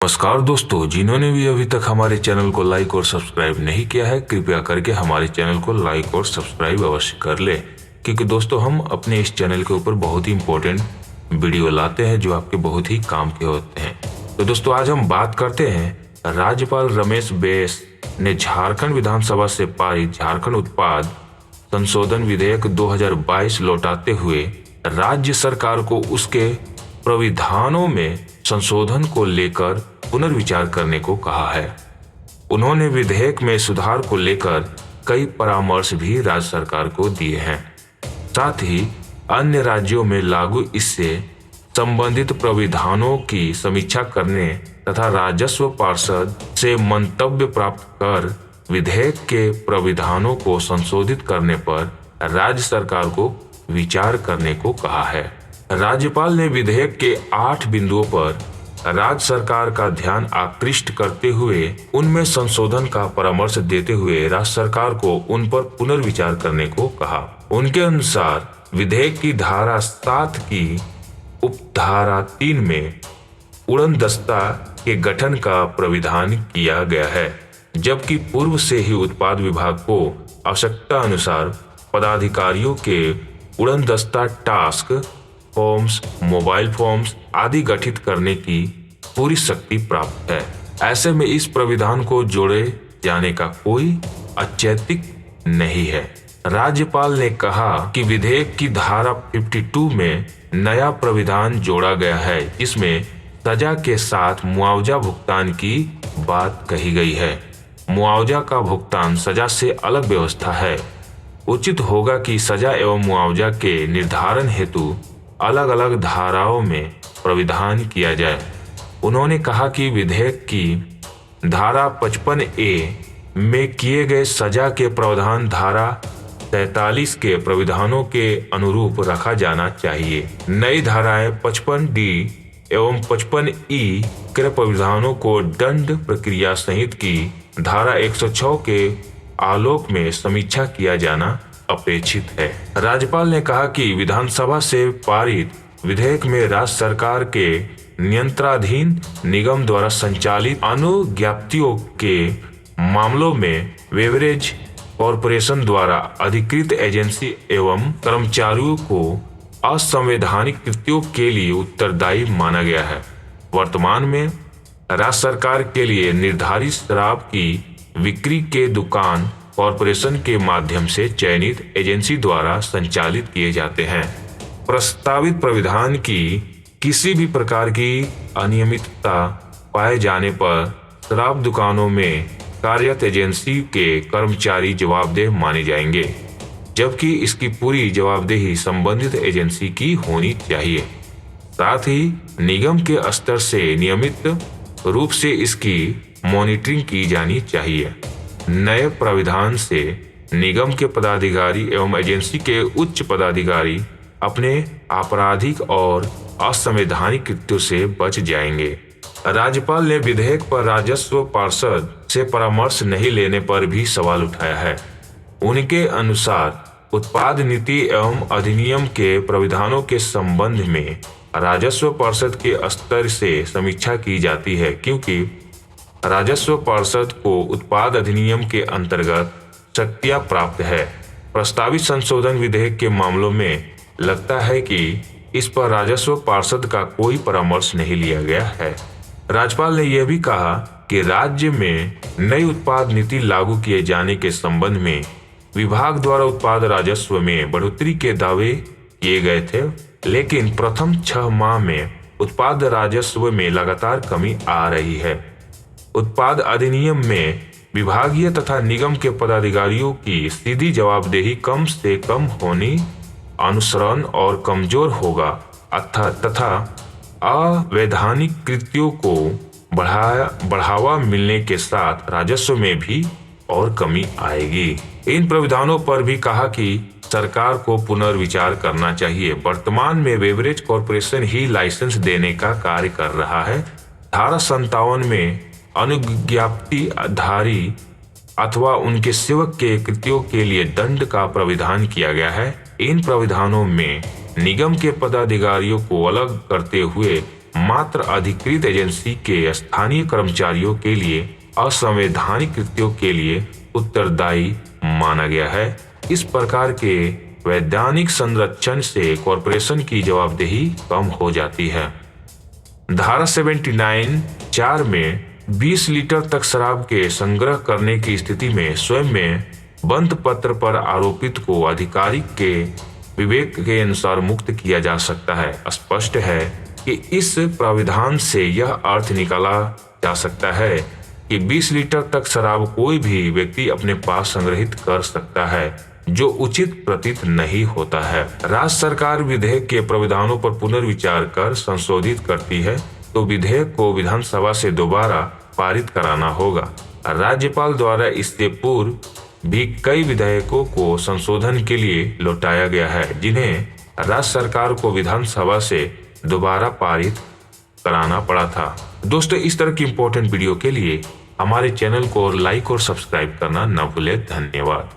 नमस्कार दोस्तों, जिन्होंने भी अभी तक हमारे चैनल को लाइक और सब्सक्राइब नहीं किया है, कृपया करके हमारे चैनल को लाइक और सब्सक्राइब अवश्य कर ले, क्योंकि दोस्तों हम अपने इस चैनल के ऊपर बहुत ही इंपॉर्टेंट वीडियो लाते हैं जो आपके बहुत ही काम के होते हैं। तो दोस्तों आज हम बात करते हैं राज्यपाल रमेश बैस ने झारखंड विधानसभा से पारित झारखंड उत्पाद संशोधन विधेयक 2022 लौटाते हुए राज्य सरकार को उसके प्राविधानों में संशोधन को लेकर पुनर्विचार करने को कहा है। उन्होंने विधेयक में सुधार को लेकर कई परामर्श भी राज्य सरकार को दिए हैं। साथ ही अन्य राज्यों में लागू इससे संबंधित प्राविधानों की समीक्षा करने तथा राजस्व पार्षद से मंतव्य प्राप्त कर विधेयक के प्राविधानों को संशोधित करने पर राज्य सरकार को विचार करने को कहा है। राज्यपाल ने विधेयक के 8 बिंदुओं पर राज्य सरकार का ध्यान आकृष्ट करते हुए उनमें संशोधन का परामर्श देते हुए राज्य सरकार को उन पर पुनर्विचार करने को कहा। उनके अनुसार विधेयक की धारा 7 की उपधारा 3 में उड़नदस्ता के गठन का प्राविधान किया गया है, जबकि पूर्व से ही उत्पाद विभाग को आवश्यकता अनुसार पदाधिकारियों के उड़नदस्ता टास्क फॉर्म्स, मोबाइल फॉर्म्स आदि गठित करने की पूरी शक्ति प्राप्त है। ऐसे में इस प्राविधान को जोड़े जाने का कोई औचित्य नहीं है। राज्यपाल ने कहा कि विधेयक की धारा 52 में नया प्राविधान जोड़ा गया है, जिसमें सजा के साथ मुआवजा भुगतान की बात कही गई है। मुआवजा का भुगतान सजा से अलग व्यवस्था है। उचित होगा कि सजा एवं मुआवजा के निर्धारण हेतु अलग अलग धाराओं में प्राविधान किया जाए। उन्होंने कहा कि विधेयक की धारा 55A में किए गए सजा के प्रावधान धारा 43 के प्राविधानों के अनुरूप रखा जाना चाहिए। नई धाराएं 55D एवं 55E के प्राविधानों को दंड प्रक्रिया संहिता की धारा 106 के आलोक में समीक्षा किया जाना अपेक्षित है। राज्यपाल ने कहा कि विधानसभा से पारित विधेयक में राज्य सरकार के नियंत्रणाधीन निगम द्वारा संचालित अनुज्ञप्तियों के मामलों में बेवरेज कॉरपोरेशन द्वारा अधिकृत एजेंसी एवं कर्मचारियों को असंवैधानिक कृत्यों के लिए उत्तरदायी माना गया है। वर्तमान में राज्य सरकार के लिए निर्धारित शराब की बिक्री के दुकान कॉरपोरेशन के माध्यम से चयनित एजेंसी द्वारा संचालित किए जाते हैं। प्रस्तावित प्राविधान की किसी भी प्रकार की अनियमितता पाए जाने पर शराब दुकानों में कार्यरत एजेंसी के कर्मचारी जवाबदेह माने जाएंगे, जबकि इसकी पूरी जवाबदेही संबंधित एजेंसी की होनी चाहिए। साथ ही निगम के स्तर से नियमित रूप से इसकी मॉनिटरिंग की जानी चाहिए। नए प्राविधान से निगम के पदाधिकारी एवं एजेंसी के उच्च पदाधिकारी अपने आपराधिक और असंवैधानिक कृत्यों से बच जाएंगे। राज्यपाल ने विधेयक पर राजस्व पार्षद से परामर्श नहीं लेने पर भी सवाल उठाया है। उनके अनुसार उत्पाद नीति एवं अधिनियम के प्राविधानों के संबंध में राजस्व पार्षद के स्तर से समीक्षा की जाती है, क्योंकि राजस्व पार्षद को उत्पाद अधिनियम के अंतर्गत शक्तियां प्राप्त है। प्रस्तावित संशोधन विधेयक के मामलों में लगता है कि इस पर राजस्व पार्षद का कोई परामर्श नहीं लिया गया है। राज्यपाल ने यह भी कहा कि राज्य में नई उत्पाद नीति लागू किए जाने के संबंध में विभाग द्वारा उत्पाद राजस्व में बढ़ोतरी के दावे किए गए थे, लेकिन प्रथम 6 माह में उत्पाद राजस्व में लगातार कमी आ रही है। उत्पाद अधिनियम में विभागीय तथा निगम के पदाधिकारियों की सीधी जवाबदेही कम से कम होनी, अनुसरण और कमजोर होगा तथा अवैधानिक कृत्यों को बढ़ावा मिलने के साथ राजस्व में भी और कमी आएगी। इन प्राविधानों पर भी कहा कि सरकार को पुनर्विचार करना चाहिए। वर्तमान में बेवरेज कॉरपोरेशन ही लाइसेंस देने का कार्य कर रहा है। धारा 57 में अनुज्ञप्तिधारी अथवा उनके सेवक के कृत्यों के लिए दंड का प्राविधान किया गया है। इन प्राविधानों में निगम के पदाधिकारियों को अलग करते हुए मात्र अधिकृत एजेंसी के स्थानीय कर्मचारियों के लिए असंवैधानिक कृत्यों के लिए उत्तरदायी माना गया है। इस प्रकार के वैधानिक संरक्षण से कॉरपोरेशन की जवाबदेही कम हो जाती है। धारा 79(4) में 20 लीटर तक शराब के संग्रह करने की स्थिति में स्वयं में बंद पत्र पर आरोपित को अधिकारी के विवेक के अनुसार मुक्त किया जा सकता है। स्पष्ट है कि इस प्राविधान से यह अर्थ निकाला जा सकता है कि 20 लीटर तक शराब कोई भी व्यक्ति अपने पास संग्रहित कर सकता है, जो उचित प्रतीत नहीं होता है। राज्य सरकार विधेयक के प्रावधानों पर पुनर्विचार कर संशोधित करती है तो विधेयक को विधानसभा से दोबारा पारित कराना होगा। राज्यपाल द्वारा इससे पूर्व भी कई विधेयकों को संशोधन के लिए लौटाया गया है, जिन्हें राज्य सरकार को विधानसभा से दोबारा पारित कराना पड़ा था। दोस्तों, इस तरह की इंपॉर्टेंट वीडियो के लिए हमारे चैनल को लाइक और सब्सक्राइब करना न भूलें। धन्यवाद।